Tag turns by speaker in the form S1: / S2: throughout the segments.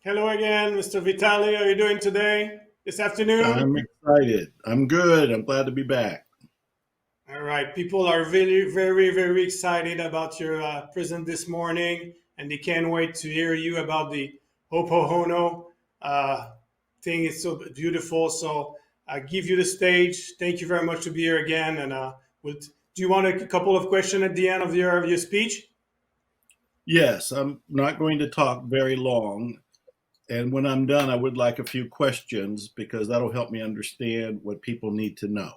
S1: Hello again, Mr. Vitale. How are you doing today? This afternoon?
S2: I'm excited. I'm good. I'm glad to be back.
S1: All right. People are very, very, very excited about your present this morning, and they can't wait to hear you about the Hopohono uh, thing. It's so beautiful. So I give you the stage. Thank you very much to be here again. And do you want a couple of questions at the end of your speech?
S2: Yes, I'm not going to talk very long. And when I'm done, I would like a few questions because that'll help me understand what people need to know.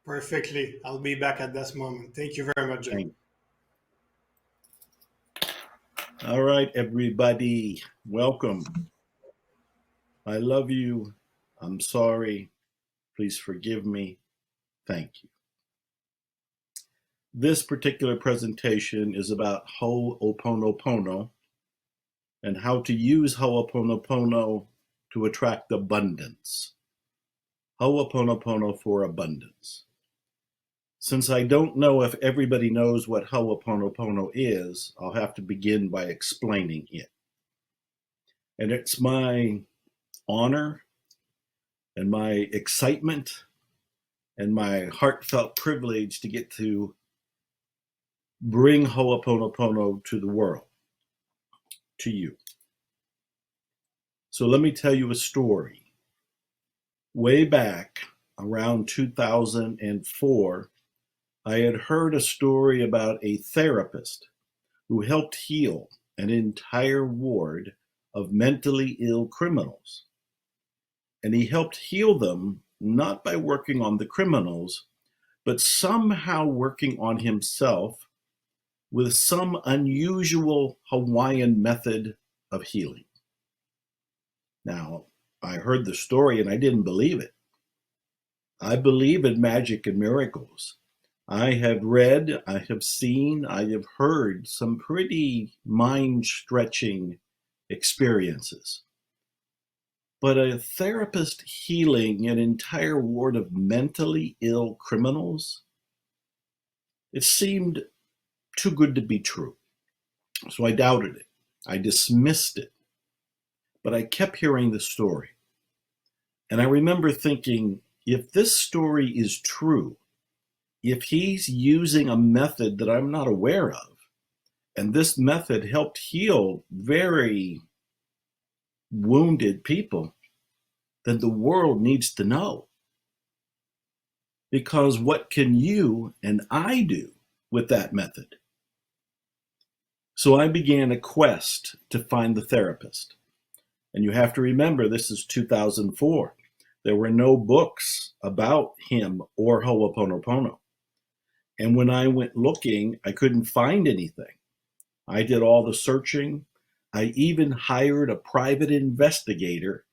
S1: Perfectly. I'll be back at this moment. Thank you very much, Joe.
S2: Thank All right, everybody. Welcome. I love you. I'm sorry. Please forgive me. Thank you. This particular presentation is about Ho'oponopono and how to use Ho'oponopono to attract abundance. Ho'oponopono for abundance. Since I don't know if everybody knows what Ho'oponopono is, I'll have to begin by explaining it. And it's my honor and my excitement and my heartfelt privilege to get to bring Ho'oponopono to the world, to you. So let me tell you a story. Way back around 2004, I had heard a story about a therapist who helped heal an entire ward of mentally ill criminals. And he helped heal them not by working on the criminals, but somehow working on himself with some unusual Hawaiian method of healing. Now, I heard the story and I didn't believe it. I believe in magic and miracles. I have read, I have seen, I have heard some pretty mind stretching experiences. But a therapist healing an entire ward of mentally ill criminals, it seemed too good to be true. So I doubted it. I dismissed it. But I kept hearing the story. And I remember thinking, if this story is true, if he's using a method that I'm not aware of, and this method helped heal very wounded people, then the world needs to know. Because what can you and I do with that method? So I began a quest to find the therapist. And you have to remember, this is 2004. There were no books about him or Ho'oponopono. And when I went looking, I couldn't find anything. I did all the searching. I even hired a private investigator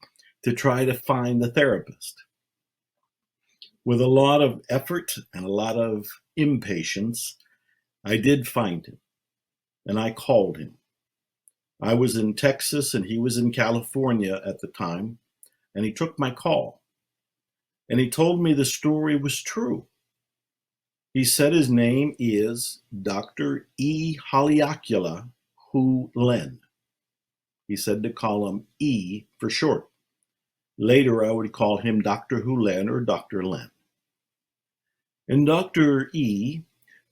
S2: to try to find the therapist. With a lot of effort and a lot of impatience, I did find him, and I called him. I was in Texas and he was in California at the time, and he took my call. And he told me the story was true. He said his name is Dr. E. Haleakala Hu Len. He said to call him E for short. Later, I would call him Dr. Hu Len or Dr. Len. And Dr. E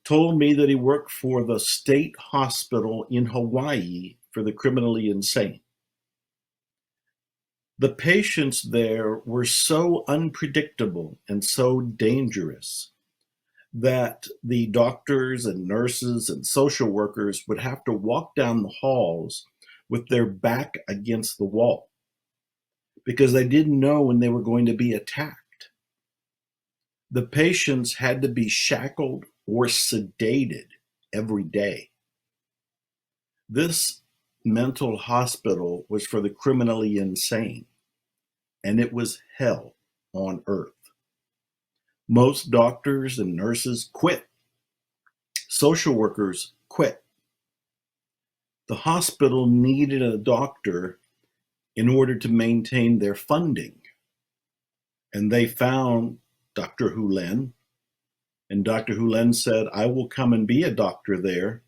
S2: told me that he worked for the state hospital in Hawaii for the criminally insane. The patients there were so unpredictable and so dangerous that the doctors and nurses and social workers would have to walk down the halls with their back against the wall because they didn't know when they were going to be attacked. The patients had to be shackled or sedated every day. This mental hospital was for the criminally insane, and it was hell on earth. Most doctors and nurses quit. Social workers quit. The hospital needed a doctor in order to maintain their funding. And they found Dr. Hu Len, and Dr. Hu Len said, I will come and be a doctor there,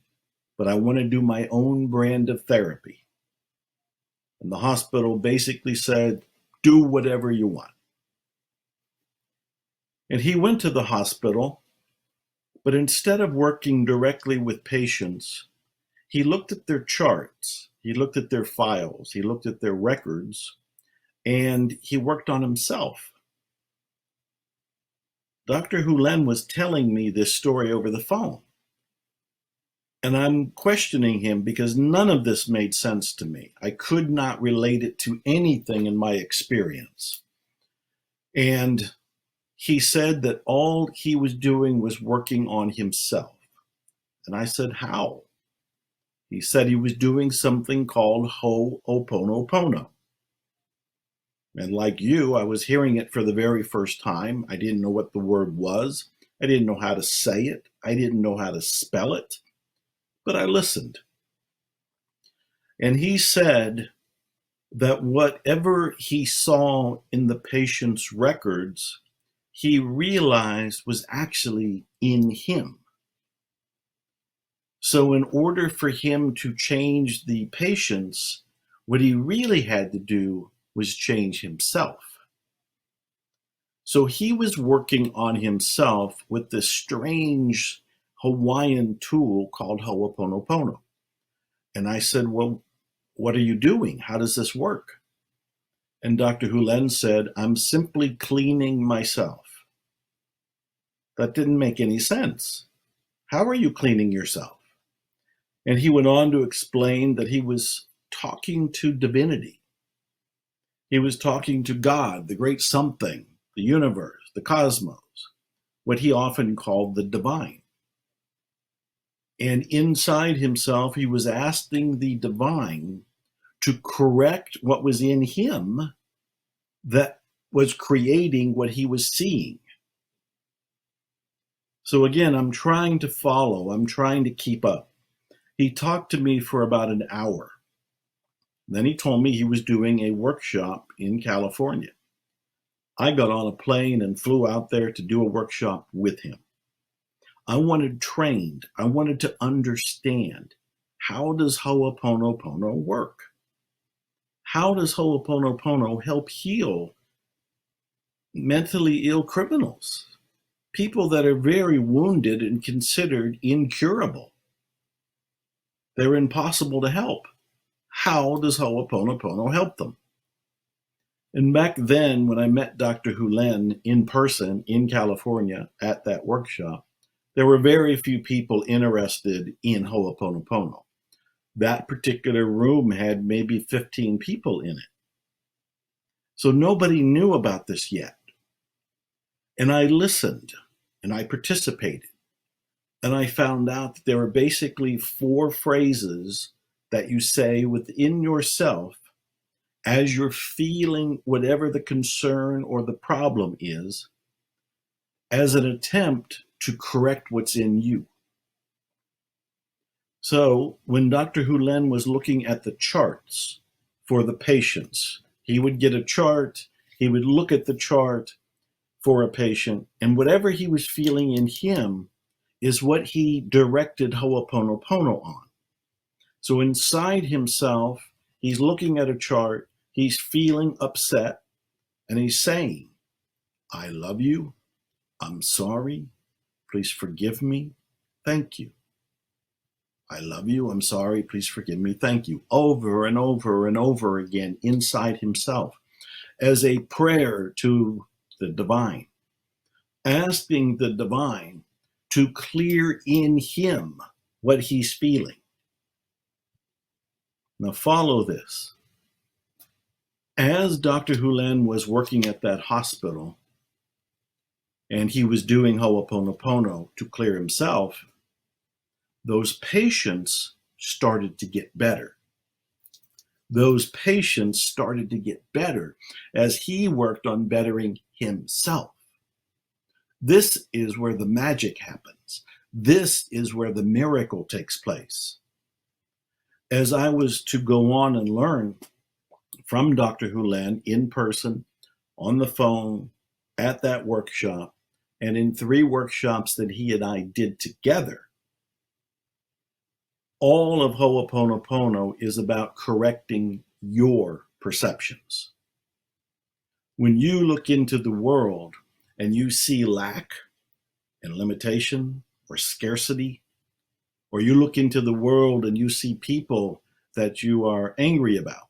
S2: but I want to do my own brand of therapy. And the hospital basically said, do whatever you want. And he went to the hospital, but instead of working directly with patients, he looked at their charts, he looked at their files, he looked at their records, and he worked on himself. Dr. Hulen was telling me this story over the phone. And I'm questioning him because none of this made sense to me. I could not relate it to anything in my experience. And he said that all he was doing was working on himself. And I said, how? He said he was doing something called Ho'oponopono. And like you, I was hearing it for the very first time. I didn't know what the word was. I didn't know how to say it. I didn't know how to spell it. But I listened. And he said that whatever he saw in the patient's records, he realized was actually in him. So in order for him to change the patients, what he really had to do was change himself. So he was working on himself with this strange Hawaiian tool called Ho'oponopono. And I said, well, what are you doing? How does this work? And Dr. Hulen said, I'm simply cleaning myself. That didn't make any sense. How are you cleaning yourself? And he went on to explain that he was talking to divinity. He was talking to God, the great something, the universe, the cosmos, what he often called the divine. And inside himself, he was asking the divine to correct what was in him that was creating what he was seeing. So again, I'm trying to follow, I'm trying to keep up. He talked to me for about an hour. Then he told me he was doing a workshop in California. I got on a plane and flew out there to do a workshop with him. I wanted trained. I wanted to understand, how does Ho'oponopono work? How does Ho'oponopono help heal mentally ill criminals? People that are very wounded and considered incurable. They're impossible to help. How does Ho'oponopono help them? And back then, when I met Dr. Hulen in person in California at that workshop, there were very few people interested in Ho'oponopono. That particular room had maybe 15 people in it. So nobody knew about this yet. And I listened and I participated. And I found out that there are basically 4 phrases that you say within yourself as you're feeling whatever the concern or the problem is, as an attempt to correct what's in you. So when Dr. Hulen was looking at the charts for the patients, he would get a chart, he would look at the chart for a patient, and whatever he was feeling in him is what he directed Ho'oponopono on. So inside himself, he's looking at a chart, he's feeling upset, and he's saying, I love you, I'm sorry, please forgive me, thank you. I love you, I'm sorry, please forgive me, thank you. Over and over and over again inside himself as a prayer to the divine, asking the divine to clear in him what he's feeling. Now follow this. As Dr. Hulen was working at that hospital and he was doing Ho'oponopono to clear himself, those patients started to get better. Those patients started to get better as he worked on bettering himself. This is where the magic happens. This is where the miracle takes place. As I was to go on and learn from Dr. Hulen in person, on the phone, at that workshop, and in 3 workshops that he and I did together, all of Ho'oponopono is about correcting your perceptions. When you look into the world and you see lack and limitation or scarcity, or you look into the world and you see people that you are angry about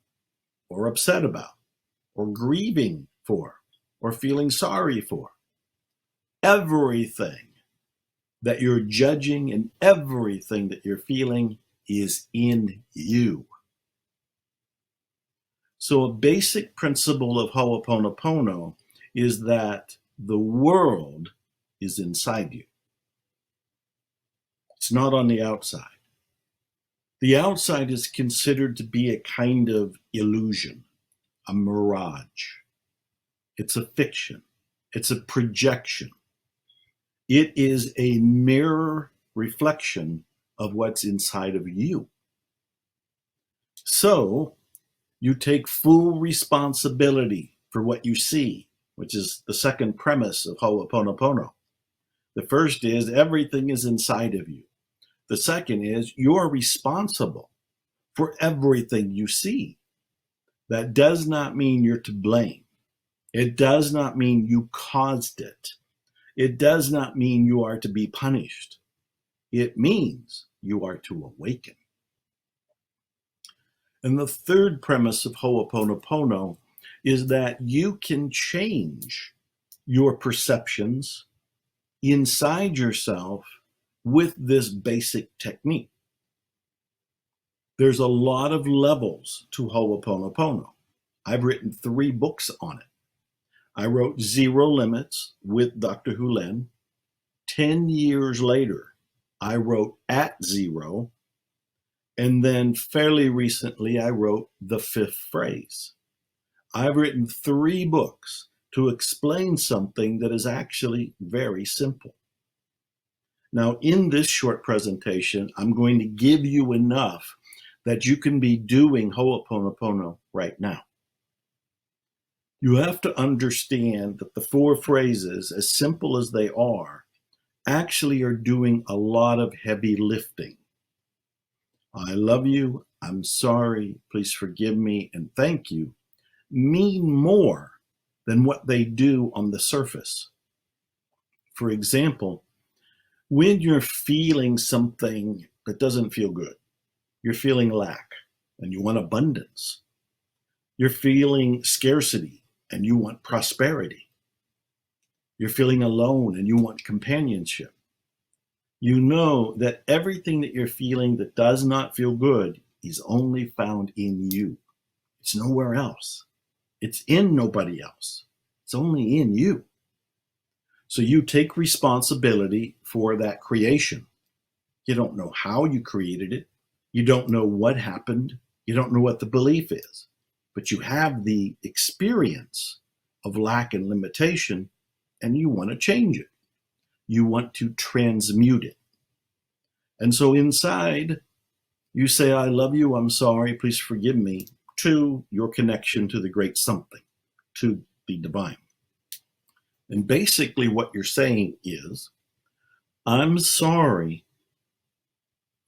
S2: or upset about or grieving for or feeling sorry for, everything that you're judging and everything that you're feeling is in you. So a basic principle of Ho'oponopono is that the world is inside you. It's not on the outside. The outside is considered to be a kind of illusion, a mirage. It's a fiction. It's a projection. It is a mirror reflection of what's inside of you. So you take full responsibility for what you see, which is the second premise of Ho'oponopono. The first is everything is inside of you. The second is you're responsible for everything you see. That does not mean you're to blame. It does not mean you caused it. It does not mean you are to be punished. It means you are to awaken. And the third premise of Ho'oponopono is that you can change your perceptions inside yourself with this basic technique. There's a lot of levels to Ho'oponopono. I've written 3 books on it. I wrote Zero Limits with Dr. Hulen. 10 years later, I wrote At Zero. And then fairly recently, I wrote The Fifth Phrase. I've written 3 books to explain something that is actually very simple. Now, in this short presentation, I'm going to give you enough that you can be doing Ho'oponopono right now. You have to understand that the 4 phrases, as simple as they are, actually are doing a lot of heavy lifting. I love you, I'm sorry, please forgive me, and thank you mean more than what they do on the surface. For example, when you're feeling something that doesn't feel good, you're feeling lack and you want abundance. You're feeling scarcity and you want prosperity. You're feeling alone and you want companionship. You know that everything that you're feeling that does not feel good is only found in you. It's nowhere else. It's in nobody else. It's only in you. So you take responsibility for that creation. You don't know how you created it. You don't know what happened. You don't know what the belief is. But you have the experience of lack and limitation, and you want to change it. You want to transmute it. And so inside, you say, I love you, I'm sorry, please forgive me, to your connection to the great something, to the divine. And basically what you're saying is, I'm sorry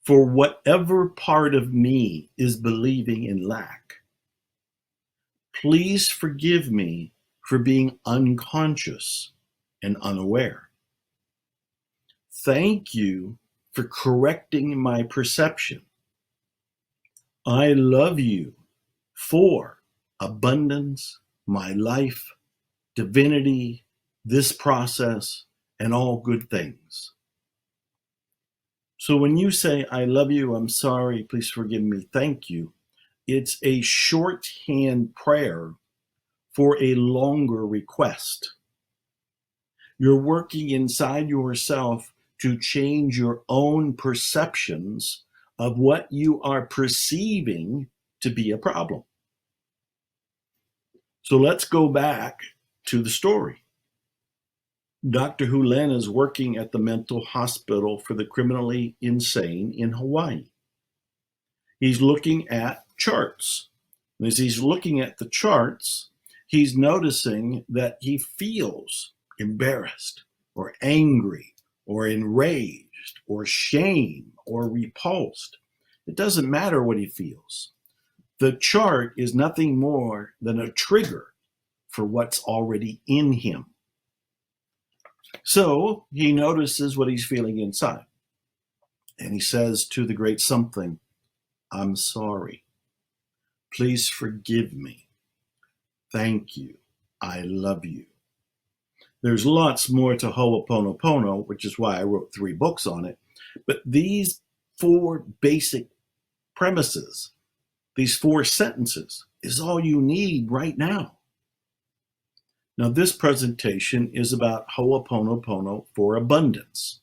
S2: for whatever part of me is believing in lack. Please forgive me for being unconscious and unaware. Thank you for correcting my perception. I love you for abundance, my life, divinity, this process, and all good things. So when you say, I love you, I'm sorry, please forgive me, thank you, it's a shorthand prayer for a longer request. You're working inside yourself to change your own perceptions of what you are perceiving to be a problem. So let's go back to the story. Dr. Hulen is working at the mental hospital for the criminally insane in Hawaii. He's looking at charts. And as he's looking at the charts, he's noticing that he feels embarrassed or angry or enraged or shame or repulsed. It doesn't matter what he feels. The chart is nothing more than a trigger for what's already in him. So he notices what he's feeling inside. And he says to the great something, I'm sorry. Please forgive me. Thank you. I love you. There's lots more to Ho'oponopono, which is why I wrote 3 books on it. But these 4 basic premises, these 4 sentences, is all you need right now. Now, this presentation is about Ho'oponopono for abundance.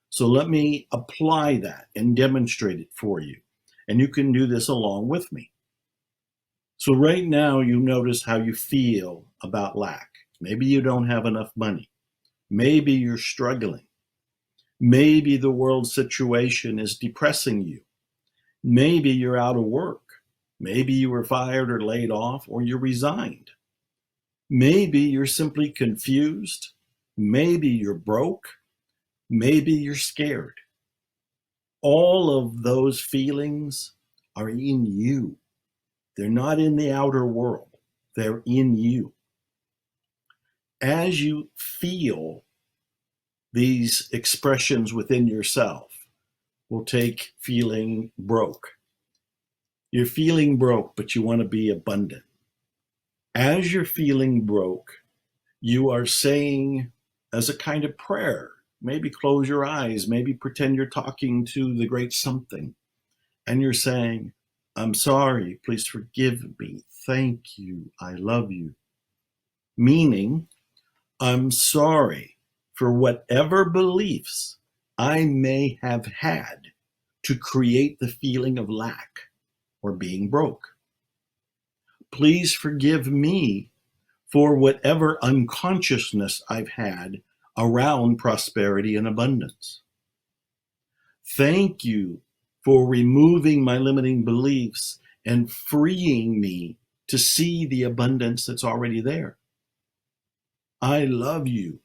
S2: So let me apply that and demonstrate it for you. And you can do this along with me. So right now, you notice how you feel about lack. Maybe you don't have enough money. Maybe you're struggling. Maybe the world situation is depressing you. Maybe you're out of work. Maybe you were fired or laid off, or you resigned. Maybe you're simply confused. Maybe you're broke. Maybe you're scared. All of those feelings are in you. They're not in the outer world. They're in you. As you feel these expressions within yourself, we'll take feeling broke. You're feeling broke, but you want to be abundant. As you're feeling broke, you are saying as a kind of prayer, maybe close your eyes, maybe pretend you're talking to the great something, and you're saying, I'm sorry, please forgive me, thank you, I love you. Meaning, I'm sorry for whatever beliefs I may have had to create the feeling of lack or being broke. Please forgive me for whatever unconsciousness I've had around prosperity and abundance. Thank you for removing my limiting beliefs and freeing me to see the abundance that's already there. I love you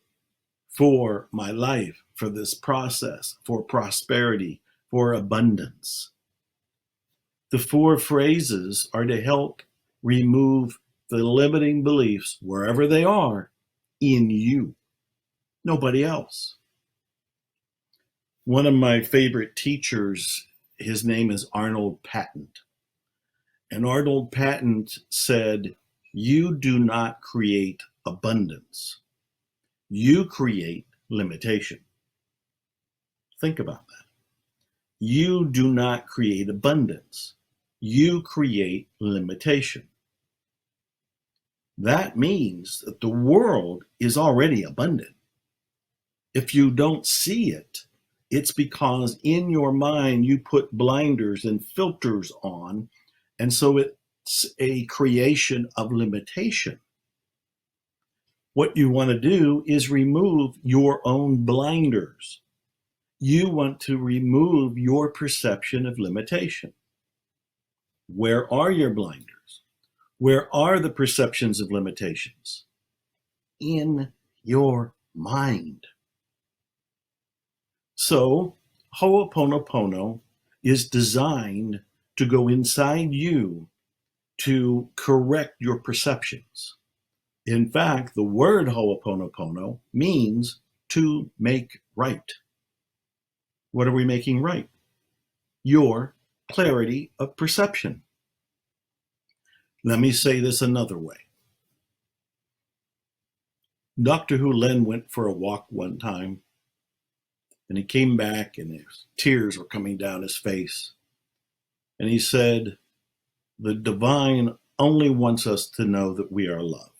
S2: for my life, for this process, for prosperity, for abundance. The 4 phrases are to help remove the limiting beliefs, wherever they are, in you, nobody else. One of my favorite teachers, his name is Arnold Patent. And Arnold Patent said, you do not create abundance. You create limitation. Think about that. You do not create abundance. You create limitation. That means that the world is already abundant. If you don't see it, it's because in your mind you put blinders and filters on, and so it's a creation of limitation. What you want to do is remove your own blinders. You want to remove your perception of limitation. Where are your blinders? Where are the perceptions of limitations? In your mind. So, Ho'oponopono is designed to go inside you to correct your perceptions. In fact, the word Ho'oponopono means to make right. What are we making right? Your clarity of perception. Let me say this another way. Dr. Hulen went for a walk one time, and he came back and his tears were coming down his face. And he said, the divine only wants us to know that we are loved.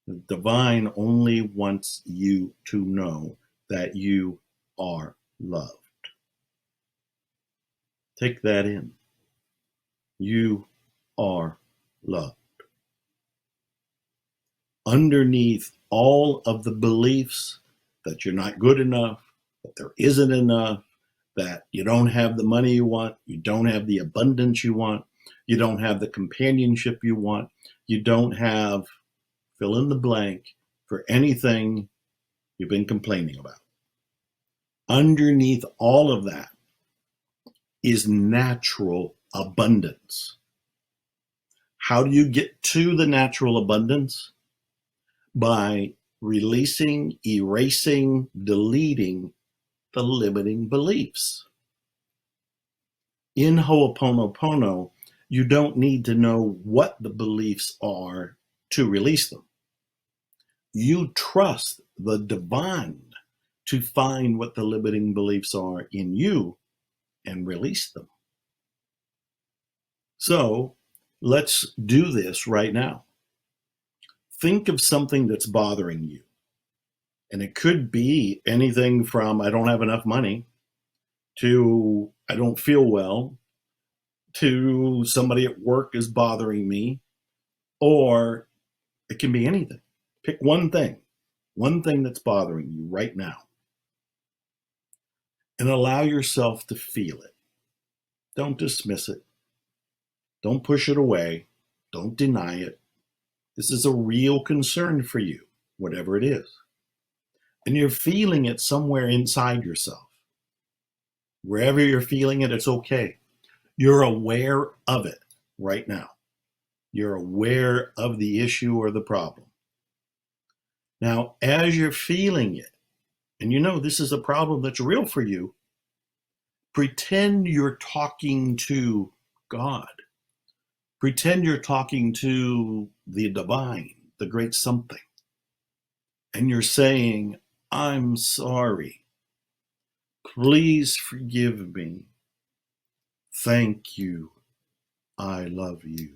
S2: The divine only wants you to know that you are loved. Take that in. You are loved. Underneath all of the beliefs that you're not good enough, that there isn't enough, that you don't have the money you want, you don't have the abundance you want, you don't have the companionship you want, you don't have fill in the blank for anything you've been complaining about. Underneath all of that is natural abundance. How do you get to the natural abundance? By releasing, erasing, deleting the limiting beliefs. In Ho'oponopono, you don't need to know what the beliefs are to release them. You trust the divine to find what the limiting beliefs are in you and release them. So let's do this right now. Think of something that's bothering you. And it could be anything from I don't have enough money to I don't feel well to somebody at work is bothering me, or it can be anything. Pick one thing that's bothering you right now, and allow yourself to feel it. Don't dismiss it. Don't push it away. Don't deny it. This is a real concern for you, whatever it is. And you're feeling it somewhere inside yourself. Wherever you're feeling it, it's okay. You're aware of it right now. You're aware of the issue or the problem. Now, as you're feeling it, and you know this is a problem that's real for you, pretend you're talking to God. Pretend you're talking to the divine, the great something. And you're saying, I'm sorry. Please forgive me. Thank you. I love you.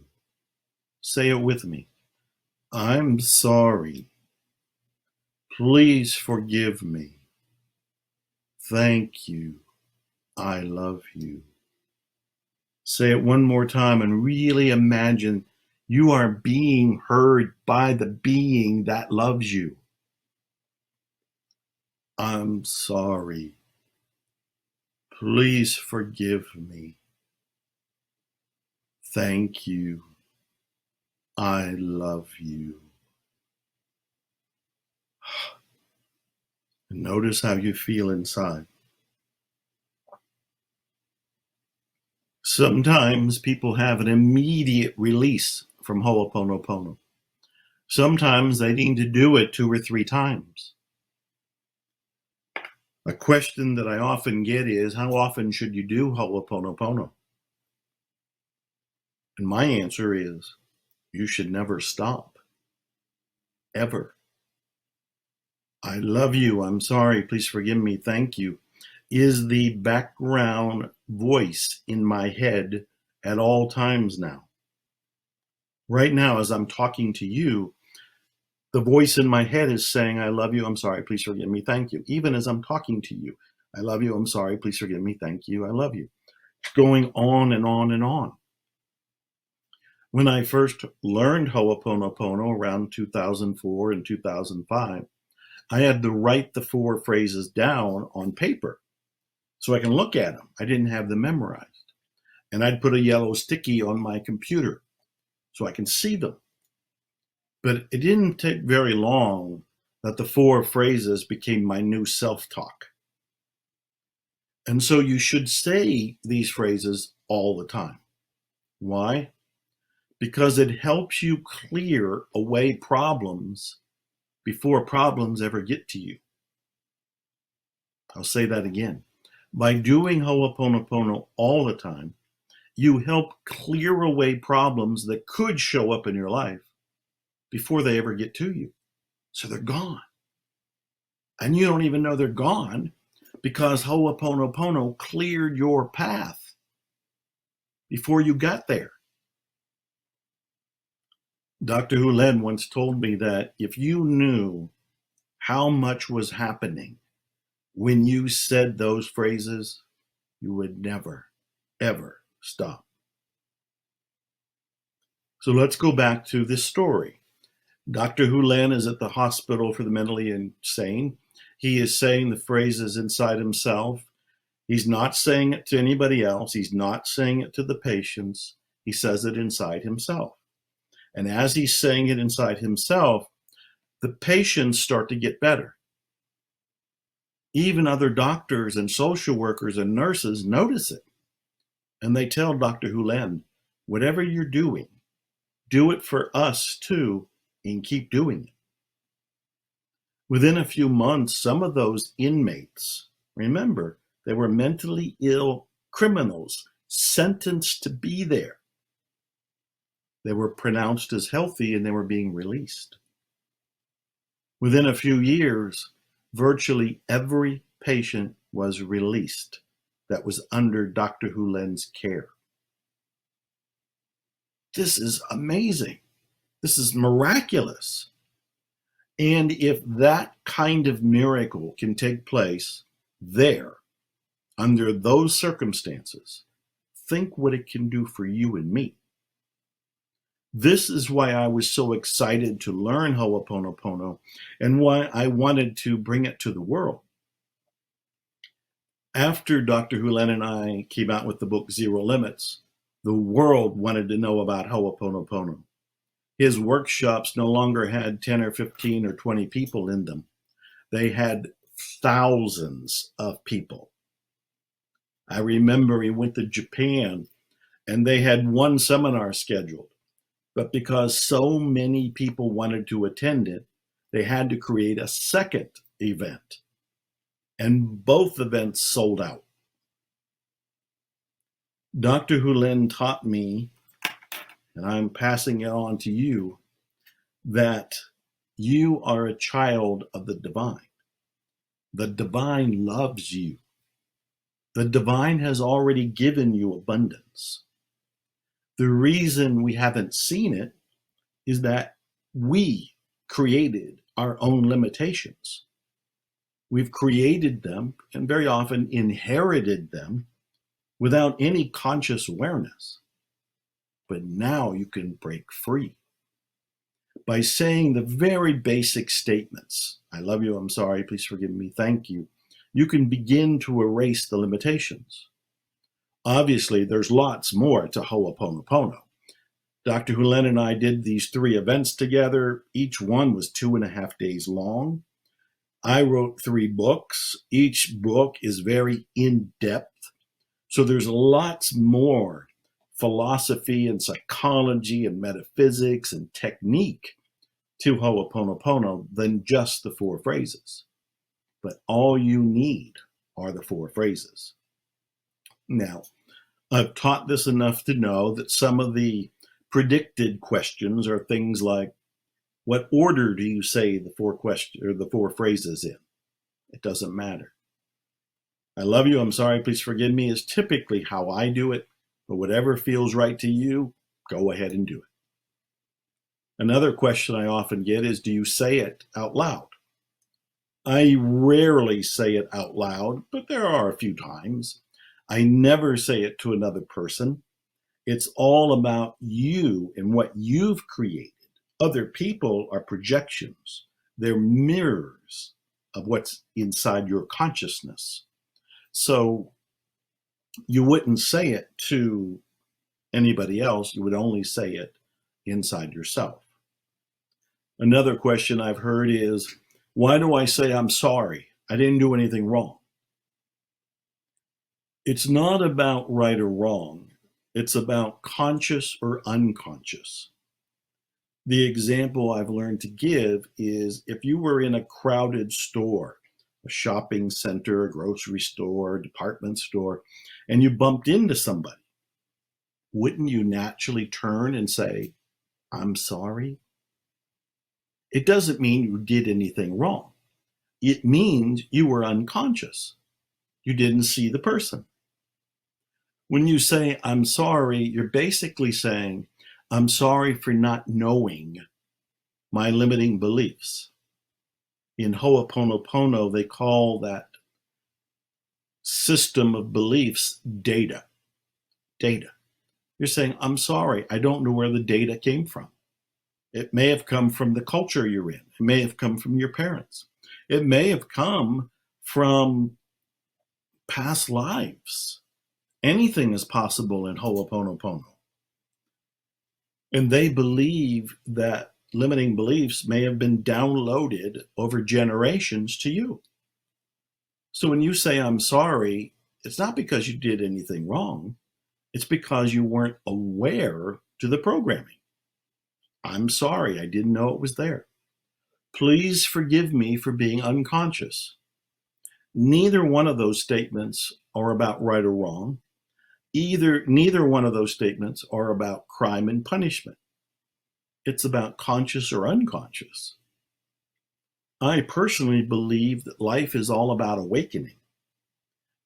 S2: Say it with me. I'm sorry. Please forgive me. Thank you. I love you. Say it one more time and really imagine you are being heard by the being that loves you. I'm sorry. Please forgive me. Thank you. I love you. Notice how you feel inside. Sometimes people have an immediate release from Ho'oponopono. Sometimes they need to do it 2 or 3 times. A question that I often get is, how often should you do Ho'oponopono? And my answer is, you should never stop. Ever. I love you. I'm sorry. Please forgive me. Thank you. Is the background voice in my head at all times now. Right now, as I'm talking to you, the voice in my head is saying, I love you. I'm sorry. Please forgive me. Thank you. Even as I'm talking to you, I love you. I'm sorry. Please forgive me. Thank you. I love you. It's going on and on and on. When I first learned Ho'oponopono around 2004 and 2005, I had to write the 4 phrases down on paper so I can look at them. I didn't have them memorized. And I'd put a yellow sticky on my computer so I can see them. But it didn't take very long that the 4 phrases became my new self-talk. And so you should say these phrases all the time. Why? Because it helps you clear away problems before problems ever get to you. I'll say that again. By doing Ho'oponopono all the time, you help clear away problems that could show up in your life before they ever get to you. So they're gone. And you don't even know they're gone because Ho'oponopono cleared your path before you got there. Dr. Hulen once told me that if you knew how much was happening when you said those phrases, you would never, ever stop. So let's go back to this story. Dr. Hulen is at the hospital for the mentally insane. He is saying the phrases inside himself. He's not saying it to anybody else. He's not saying it to the patients. He says it inside himself. And as he's saying it inside himself, the patients start to get better. Even other doctors and social workers and nurses notice it. And they tell Dr. Hulen, whatever you're doing, do it for us too, and keep doing it. Within a few months, some of those inmates, remember, they were mentally ill criminals sentenced to be there. They were pronounced as healthy and they were being released. Within a few years, virtually every patient was released that was under Dr. Hulen's care. This is amazing. This is miraculous. And if that kind of miracle can take place there, under those circumstances, think what it can do for you and me. This is why I was so excited to learn Ho'oponopono and why I wanted to bring it to the world. After Dr. Hulen and I came out with the book Zero Limits, the world wanted to know about Ho'oponopono. His workshops no longer had 10 or 15 or 20 people in them. They had thousands of people. I remember he went to Japan and they had one seminar scheduled. But because so many people wanted to attend it, they had to create a second event. And both events sold out. Dr. Hulen taught me, and I'm passing it on to you, that you are a child of the divine. The divine loves you. The divine has already given you abundance. The reason we haven't seen it is that we created our own limitations. We've created them and very often inherited them without any conscious awareness. But now you can break free by saying the very basic statements. I love you, I'm sorry, please forgive me, thank you. You can begin to erase the limitations. Obviously, there's lots more to Ho'oponopono. Dr. Hulen and I did these 3 events together. Each one was 2.5 days long. I wrote 3 books. Each book is very in-depth. So there's lots more philosophy and psychology and metaphysics and technique to Ho'oponopono than just the 4 phrases. But all you need are the 4 phrases. Now, I've taught this enough to know that some of the predicted questions are things like, what order do you say the 4 phrases in? It doesn't matter. I love you, I'm sorry, please forgive me is typically how I do it, but whatever feels right to you, go ahead and do it. Another question I often get is, do you say it out loud? I rarely say it out loud, but there are a few times. I never say it to another person. It's all about you and what you've created. Other people are projections. They're mirrors of what's inside your consciousness. So you wouldn't say it to anybody else. You would only say it inside yourself. Another question I've heard is, why do I say I'm sorry? I didn't do anything wrong. It's not about right or wrong. It's about conscious or unconscious. The example I've learned to give is if you were in a crowded store, a shopping center, a grocery store, a department store, and you bumped into somebody, wouldn't you naturally turn and say, I'm sorry? It doesn't mean you did anything wrong. It means you were unconscious. You didn't see the person. When you say, I'm sorry, you're basically saying, I'm sorry for not knowing my limiting beliefs. In Ho'oponopono, they call that system of beliefs data. Data. You're saying, I'm sorry, I don't know where the data came from. It may have come from the culture you're in. It may have come from your parents. It may have come from past lives. Anything is possible in Ho'oponopono. And they believe that limiting beliefs may have been downloaded over generations to you. So when you say, I'm sorry, it's not because you did anything wrong. It's because you weren't aware to the programming. I'm sorry, I didn't know it was there. Please forgive me for being unconscious. Neither one of those statements are about right or wrong. Neither one of those statements are about crime and punishment. It's about conscious or unconscious. I personally believe that life is all about awakening.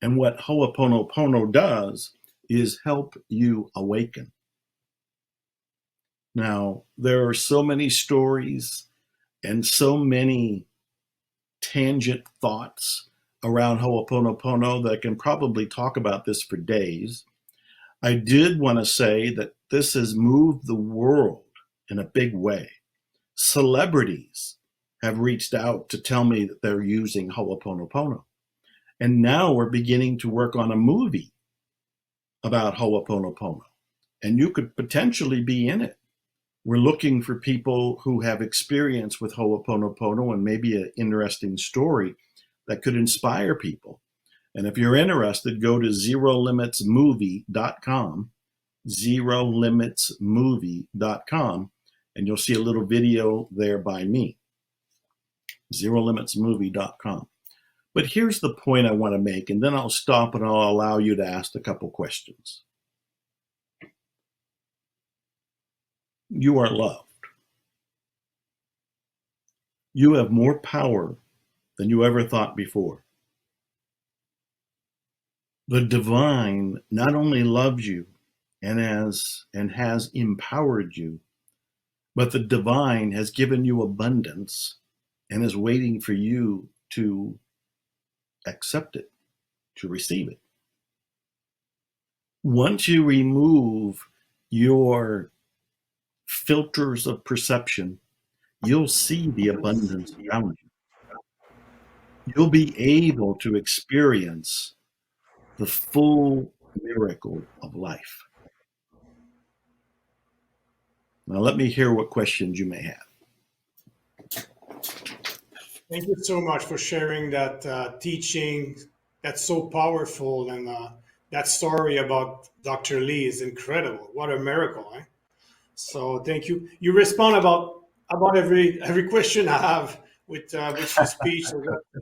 S2: And what Ho'oponopono does is help you awaken. Now, there are so many stories and so many tangent thoughts around Ho'oponopono that I can probably talk about this for days. I did want to say that this has moved the world in a big way. Celebrities have reached out to tell me that they're using Ho'oponopono. And now we're beginning to work on a movie about Ho'oponopono. And you could potentially be in it. We're looking for people who have experience with Ho'oponopono and maybe an interesting story that could inspire people. And if you're interested, go to zerolimitsmovie.com, zerolimitsmovie.com, and you'll see a little video there by me, zerolimitsmovie.com. But here's the point I want to make, and then I'll stop and I'll allow you to ask a couple questions. You are loved. You have more power than you ever thought before. The divine not only loves you and has empowered you, but the divine has given you abundance and is waiting for you to accept it, to receive it. Once you remove your filters of perception, you'll see the abundance around you. You'll be able to experience the full miracle of life. Now, let me hear what questions you may have.
S1: Thank you so much for sharing that teaching. That's so powerful, and that story about Dr. Lee is incredible. What a miracle, eh? So thank you. You respond about every question I have with your speech. So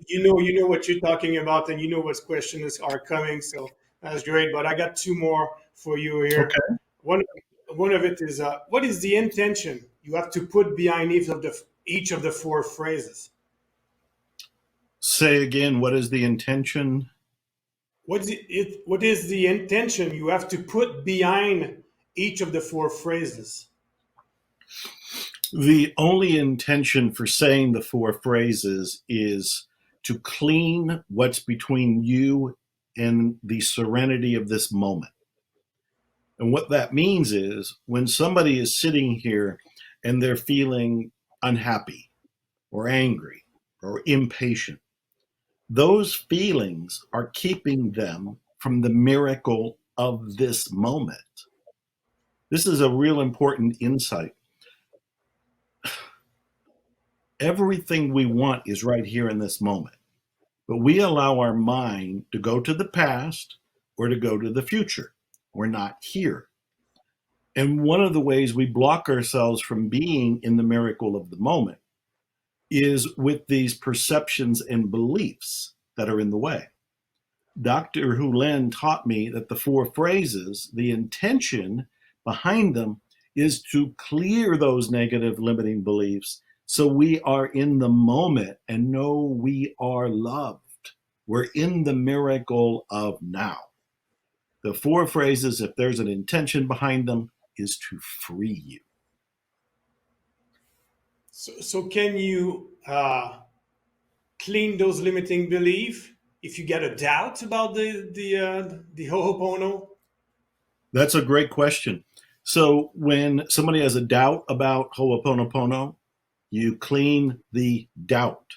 S1: you know what you're talking about, and you know what questions are coming. So that's great. But I got two more for you here.
S2: Okay.
S1: One of it is what is the intention you have to put behind each of the four phrases?
S2: Say again, what is the intention?
S1: What is the intention you have to put behind each of the four phrases?
S2: The only intention for saying the four phrases is to clean what's between you and the serenity of this moment. And what that means is when somebody is sitting here and they're feeling unhappy or angry or impatient, those feelings are keeping them from the miracle of this moment. This is a real important insight. Everything we want is right here in this moment, but we allow our mind to go to the past or to go to the future. We're not here. And one of the ways we block ourselves from being in the miracle of the moment is with these perceptions and beliefs that are in the way. Dr. Hulen taught me that the four phrases, the intention behind them is to clear those negative limiting beliefs so we are in the moment and know we are loved. We're in the miracle of now. The four phrases, if there's an intention behind them, is to free you.
S1: So can you clean those limiting beliefs if you get a doubt about the Ho'opono?
S2: That's a great question. So when somebody has a doubt about Ho'oponopono, you clean the doubt.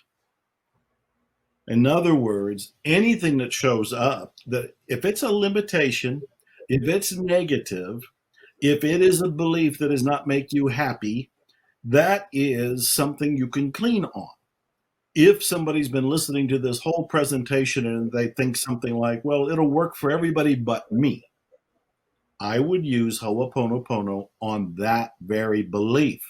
S2: In other words, anything that shows up, that if it's a limitation, if it's negative, if it is a belief that does not make you happy, that is something you can clean on. If somebody's been listening to this whole presentation and they think something like, well, it'll work for everybody but me, I would use Ho'oponopono on that very belief.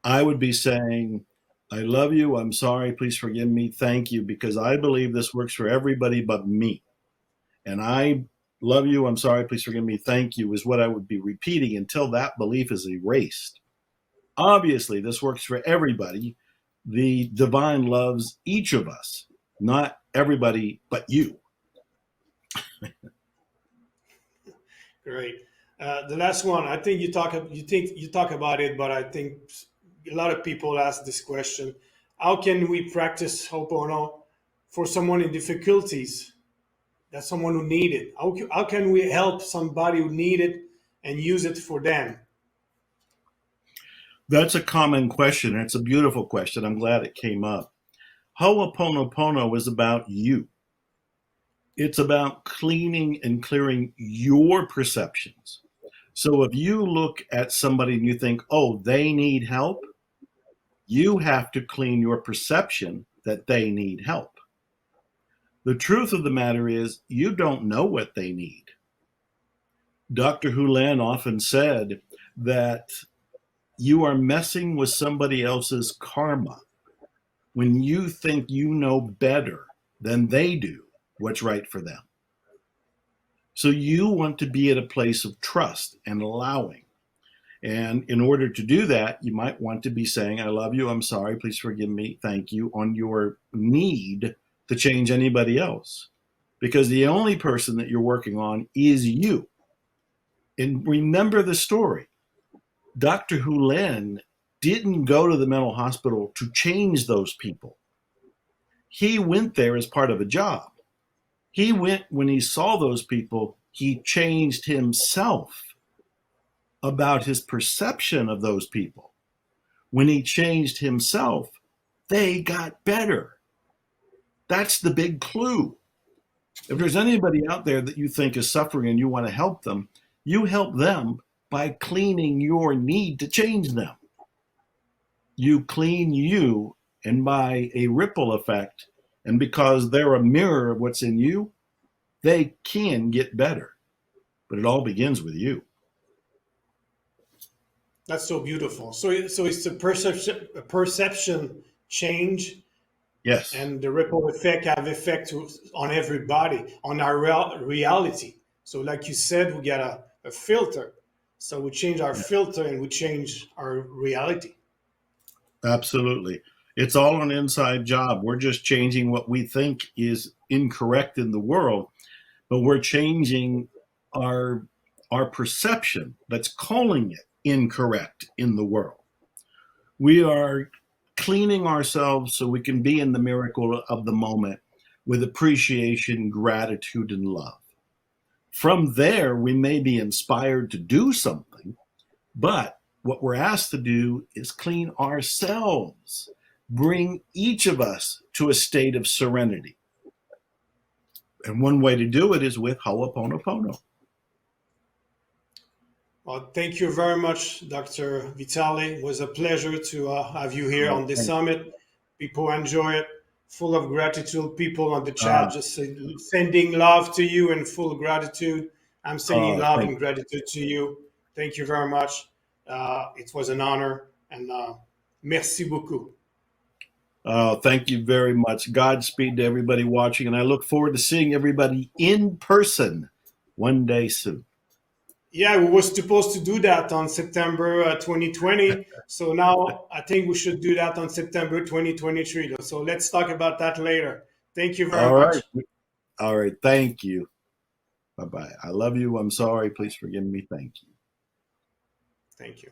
S2: I would be saying, I love you, I'm sorry, please forgive me, thank you, because I believe this works for everybody but me. And I love you, I'm sorry, please forgive me, thank you is what I would be repeating until that belief is erased. Obviously, this works for everybody. The divine loves each of us, not everybody but you.
S1: Great. The last one, I think you talk about it, but I think a lot of people ask this question: how can we practice Ho'oponopono for someone in difficulties? That's someone who need it. How can we help somebody who need it and use it for them?
S2: That's a common question. It's a beautiful question. I'm glad it came up. Ho'oponopono is about you. It's about cleaning and clearing your perceptions. So if you look at somebody and you think, oh, they need help, you have to clean your perception that they need help. The truth of the matter is, you don't know what they need. Dr. Hulan often said that you are messing with somebody else's karma when you think you know better than they do what's right for them. So you want to be at a place of trust and allowing. And in order to do that, you might want to be saying, I love you, I'm sorry, please forgive me, thank you, on your need to change anybody else. Because the only person that you're working on is you. And remember the story. Dr. Hulen didn't go to the mental hospital to change those people. He went there as part of a job. He went when he saw those people, he changed himself about his perception of those people. When he changed himself, they got better. That's the big clue. If there's anybody out there that you think is suffering and you want to help them, you help them by cleaning your need to change them. You clean you, and by a ripple effect, and because they're a mirror of what's in you, they can get better. But it all begins with you.
S1: That's so beautiful. So it's a perception change,
S2: Yes.
S1: and the ripple effect have effect on everybody, on our reality. So like you said, we got a filter. So we change our
S2: Yeah,
S1: filter and we change our reality.
S2: absolutely. It's all an inside job. We're just changing what we think is incorrect in the world, but we're changing our our perception that's calling it incorrect in the world. We are cleaning ourselves so we can be in the miracle of the moment with appreciation, gratitude, and love. From there, we may be inspired to do something, but what we're asked to do is clean ourselves, bring each of us to a state of serenity. And one way to do it is with Ho'oponopono.
S1: Well, thank you very much, Dr. Vitale. It was a pleasure to have you here
S2: Oh,
S1: on this
S2: thank
S1: summit. People enjoy it. Full of gratitude. People on the chat
S2: uh,
S1: just sending love to you and full gratitude. I'm sending love
S2: thank
S1: and gratitude to you. Thank you very much. It was an honor and merci beaucoup.
S2: Thank you very much. Godspeed to everybody watching, and I look forward to seeing everybody in person one day soon.
S1: Yeah, we were supposed to do that on September 2020. So now I think we should do that on September 2023. So let's talk about that later. Thank you very
S2: All right.
S1: much.
S2: All right. Thank you. Bye bye. I love you. I'm sorry. Please forgive me. Thank you.
S1: Thank you.